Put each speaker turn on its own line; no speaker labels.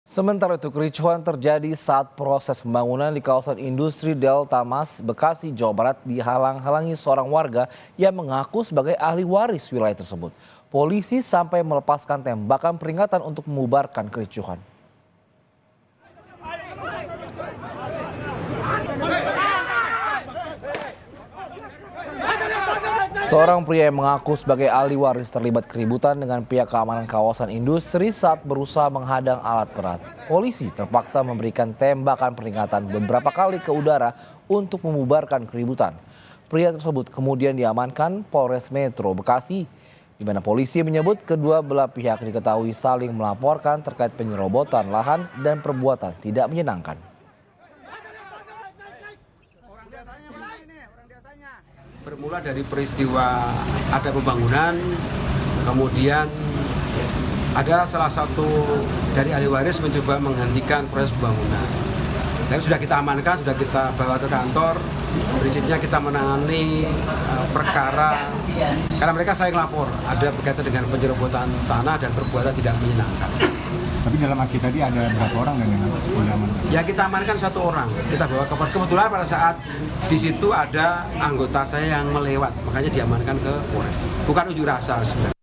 Sementara itu, kericuhan terjadi saat proses pembangunan di kawasan industri Delta Mas, Bekasi, Jawa Barat dihalang-halangi seorang warga yang mengaku sebagai ahli waris wilayah tersebut. Polisi sampai melepaskan tembakan peringatan untuk membubarkan kericuhan. Seorang pria yang mengaku sebagai ahli waris terlibat keributan dengan pihak keamanan kawasan industri saat berusaha menghadang alat berat. Polisi terpaksa memberikan tembakan peringatan beberapa kali ke udara untuk membubarkan keributan. Pria tersebut kemudian diamankan Polres Metro Bekasi, di mana polisi menyebut kedua belah pihak diketahui saling melaporkan terkait penyerobotan lahan dan perbuatan tidak menyenangkan.
Bermula dari peristiwa ada pembangunan, kemudian ada salah satu dari ahli waris mencoba menghentikan proses pembangunan. Tapi sudah kita amankan, sudah kita bawa ke kantor, prinsipnya kita menangani perkara karena mereka saling lapor, ada berkaitan dengan penyerobotan tanah dan perbuatan tidak menyenangkan.
Tapi dalam aksi tadi ada berapa orang yang diamankan?
Ya kita amankan 1 orang, kita bawa ke kebetulan pada saat di situ ada anggota saya yang melewat, makanya diamankan ke Polres. Bukan unjuk rasa sebenarnya.